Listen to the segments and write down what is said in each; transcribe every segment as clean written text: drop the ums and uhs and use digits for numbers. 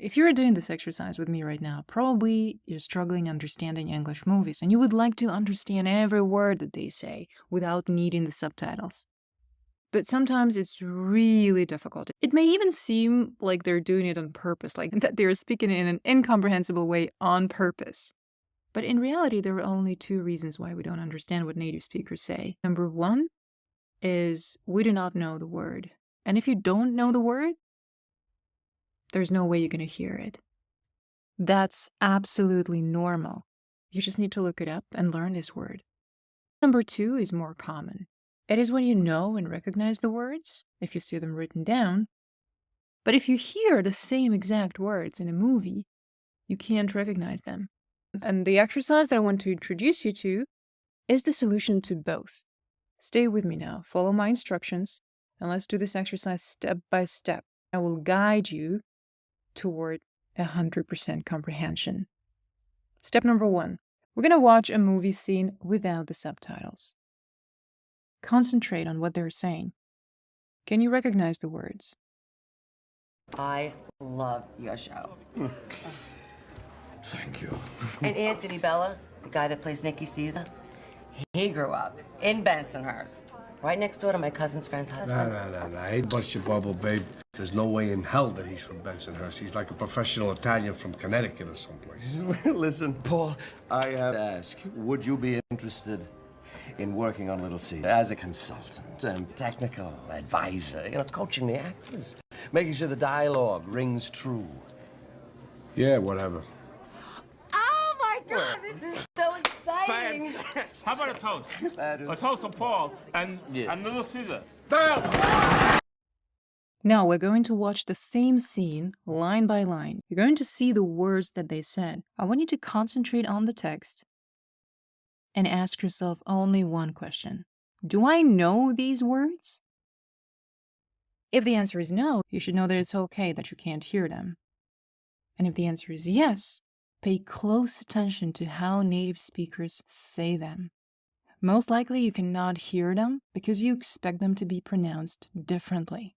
If you're doing this exercise with me right now, probably you're struggling understanding English movies and you would like to understand every word that they say without needing the subtitles. But sometimes it's really difficult. It may even seem like they're doing it on purpose, like that they're speaking in an incomprehensible way on purpose. But in reality, there are only two reasons why we don't understand what native speakers say. Number one is we do not know the word. And if you don't know the word, there's no way you're going to hear it. That's absolutely normal. You just need to look it up and learn this word. Number two is more common. It is when you know and recognize the words, if you see them written down. But if you hear the same exact words in a movie, you can't recognize them. And the exercise that I want to introduce you to is the solution to both. Stay with me now, follow my instructions, and let's do this exercise step by step. I will guide you toward 100% comprehension. Step number one, we're going to watch a movie scene without the subtitles. Concentrate on what they're saying. Can you recognize the words? I love your show. Thank you. And Anthony Bella, the guy that plays Nicky Caesar, he grew up in Bensonhurst, right next door to my cousin's friend's husband. No. I ain't bust your bubble, babe. There's no way in hell that he's from Bensonhurst. He's like a professional Italian from Connecticut or someplace. Listen, Paul, I have to ask, would you be interested in working on Little Caesar as a consultant and technical advisor, coaching the actors, making sure the dialogue rings true? Yeah, whatever. Oh my God, this is so exciting! How about a toast? A toast to Paul and Little Caesar. Now we're going to watch the same scene line by line. You're going to see the words that they said. I want you to concentrate on the text and ask yourself only one question. Do I know these words? If the answer is no, you should know that it's okay that you can't hear them. And if the answer is yes, pay close attention to how native speakers say them. Most likely you cannot hear them because you expect them to be pronounced differently.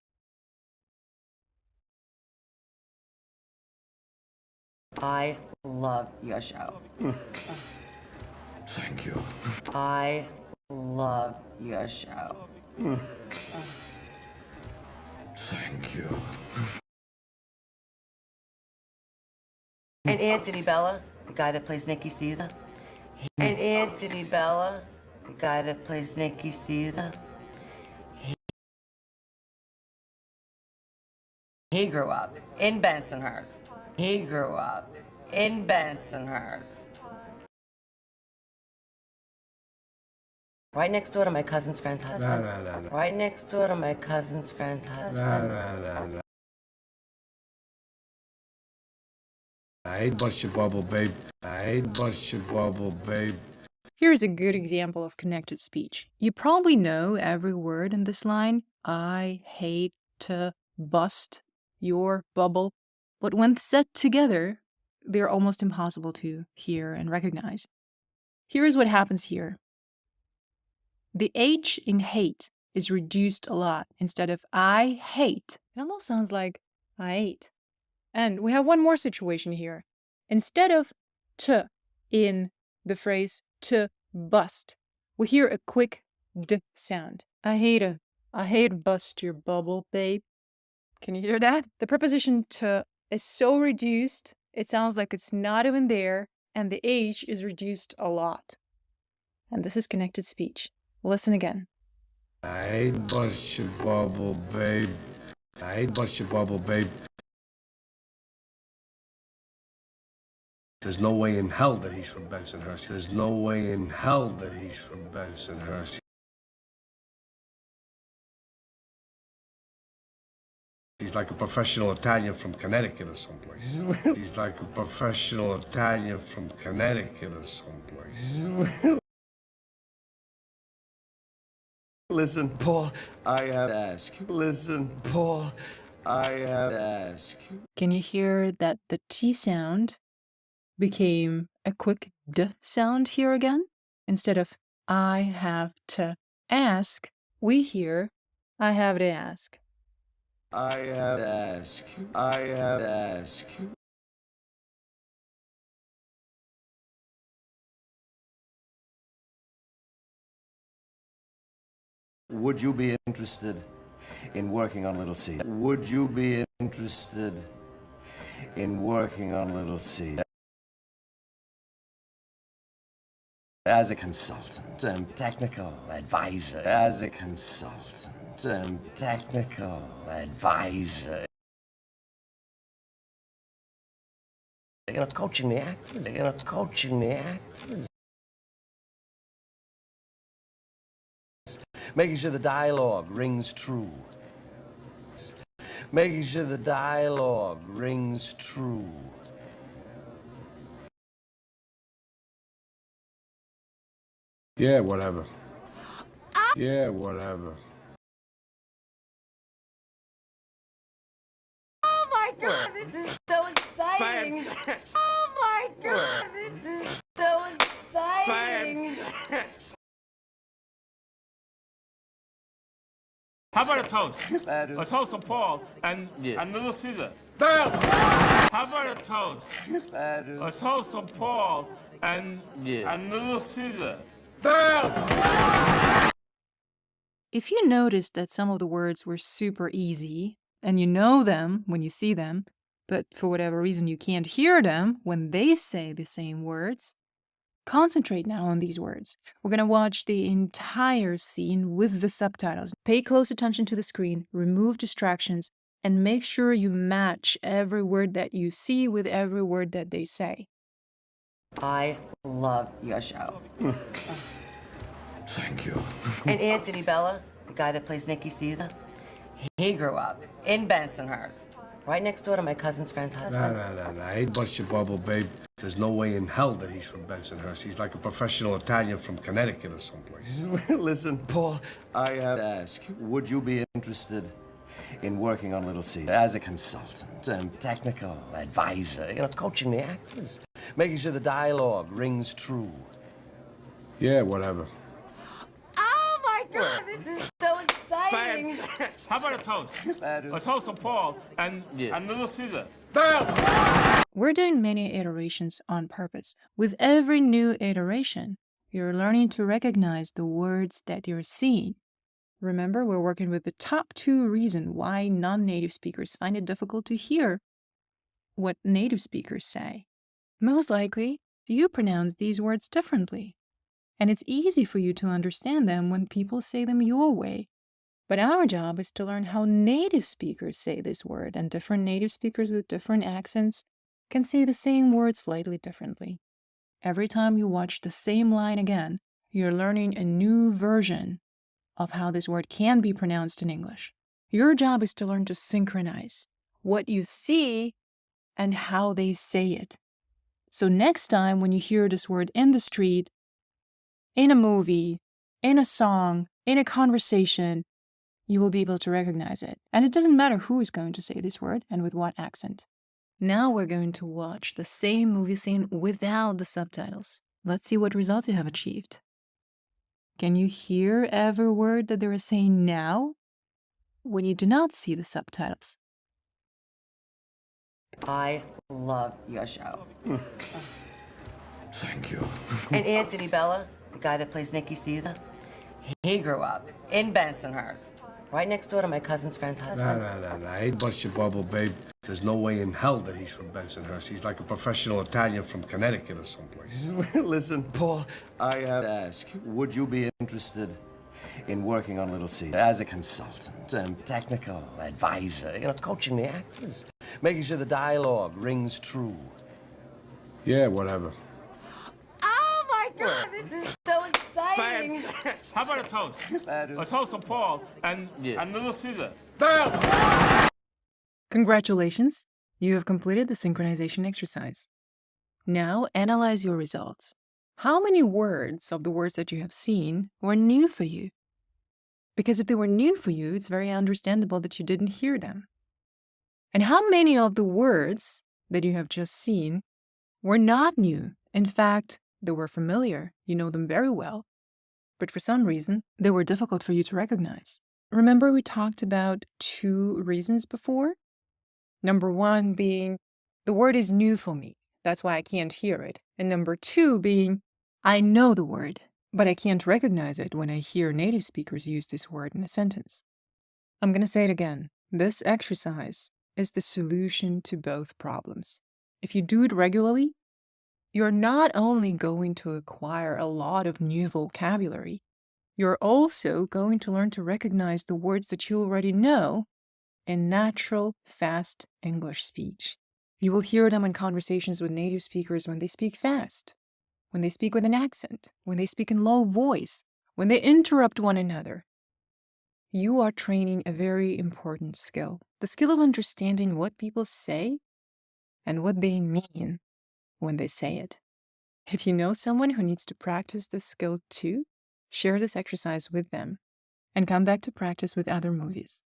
I love your show. Thank you. I love your show. Thank you. And Anthony Bella, the guy that plays Nicky Caesar, and Anthony Bella, the guy that plays Nicky Caesar, he grew up in Bensonhurst. He grew up in Bensonhurst. Right next door to my cousin's friend's husband. No. Right next door to my cousin's friend's husband. No. I ain't bust your bubble, babe. I ain't bust your bubble, babe. Here's a good example of connected speech. You probably know every word in this line. I hate to bust your bubble. But when set together, they're almost impossible to hear and recognize. Here's what happens here. The H in hate is reduced a lot. Instead of I hate, it almost sounds like I ate. And we have one more situation here. Instead of t in the phrase to bust, we hear a quick d sound. I hate to bust your bubble, babe. Can you hear that? The preposition to is so reduced, it sounds like it's not even there, and the H is reduced a lot. And this is connected speech. Listen again. I ain't bust your bubble, babe. I ain't bust your bubble, babe. There's no way in hell that he's from Bensonhurst. There's no way in hell that he's from Bensonhurst. He's like a professional Italian from Connecticut or someplace. He's like a professional Italian from Connecticut or someplace. Listen, Paul, I have to ask. Listen, Paul, I have to ask. Can you hear that the T sound became a quick D sound here again? Instead of I have to ask, we hear I have to ask. I have to ask. I have to ask. Would you be interested in working on Little Caesar? Would you be interested in working on Little Caesar as a consultant and technical advisor? As a consultant and technical advisor. Coaching the actors. Coaching the actors. Making sure the dialogue rings true. Making sure the dialogue rings true. Yeah, whatever. Yeah, whatever. Oh my God, this is so exciting! Oh my God, this is so exciting! How about a toast? That is- A toast to Paul and Little Caesar. Damn! How about a toast? That is- A toast to Paul and Little Caesar. Damn! If you noticed that some of the words were super easy, and you know them when you see them, but for whatever reason you can't hear them when they say the same words, concentrate now on these words. We're going to watch the entire scene with the subtitles. Pay close attention to the screen, remove distractions, and make sure you match every word that you see with every word that they say. I love your show. Thank you. And Anthony Bella, the guy that plays Nicky Caesar, he grew up in Bensonhurst, right next door to my cousin's friend's husband. Nah. I hate bust your bubble, babe. There's no way in hell that he's from Bensonhurst. He's like a professional Italian from Connecticut or someplace. Listen, Paul, I have to ask, would you be interested in working on Little Caesar as a consultant and technical advisor? Coaching the actors. Making sure the dialogue rings true. Yeah, whatever. Oh my God, this is so exciting! How about a toast? That is- A toast to Paul and Little Caesar. Damn! We're doing many iterations on purpose. With every new iteration, you're learning to recognize the words that you're seeing. Remember, we're working with the top 2 reasons why non-native speakers find it difficult to hear what native speakers say. Most likely, you pronounce these words differently, and it's easy for you to understand them when people say them your way. But our job is to learn how native speakers say this word, and different native speakers with different accents can say the same word slightly differently. Every time you watch the same line again, you're learning a new version of how this word can be pronounced in English. Your job is to learn to synchronize what you see and how they say it. So next time when you hear this word in the street, in a movie, in a song, in a conversation, you will be able to recognize it. And it doesn't matter who is going to say this word and with what accent. Now we're going to watch the same movie scene without the subtitles. Let's see what results you have achieved. Can you hear every word that they are saying now when you do not see the subtitles? I love your show. Thank you. And Anthony Bella, the guy that plays Nicky Caesar, he grew up in Bensonhurst, right next door to my cousin's friend's husband. Nah. I hate bust your bubble, babe. There's no way in hell that he's from Bensonhurst. He's like a professional Italian from Connecticut or someplace. Listen, Paul, I have to ask, would you be interested in working on Little Caesar as a consultant and technical advisor? Coaching the actors. Making sure the dialogue rings true. Yeah, whatever. Oh my God, this is so exciting! How about a toast? That is- A toast to Paul and Little Caesar. Damn! Congratulations! You have completed the synchronization exercise. Now analyze your results. How many words of the words that you have seen were new for you? Because if they were new for you, it's very understandable that you didn't hear them. And how many of the words that you have just seen were not new? In fact, they were familiar. You know them very well. But for some reason, they were difficult for you to recognize. Remember we talked about 2 reasons before? Number 1 being, the word is new for me. That's why I can't hear it. And number 2 being, I know the word. but I can't recognize it when I hear native speakers use this word in a sentence. I'm going to say it again. This exercise is the solution to both problems. If you do it regularly, you're not only going to acquire a lot of new vocabulary, you're also going to learn to recognize the words that you already know in natural, fast English speech. You will hear them in conversations with native speakers when they speak fast, when they speak with an accent, when they speak in low voice, when they interrupt one another. You are training a very important skill, the skill of understanding what people say and what they mean when they say it. If you know someone who needs to practice this skill too, share this exercise with them and come back to practice with other movies.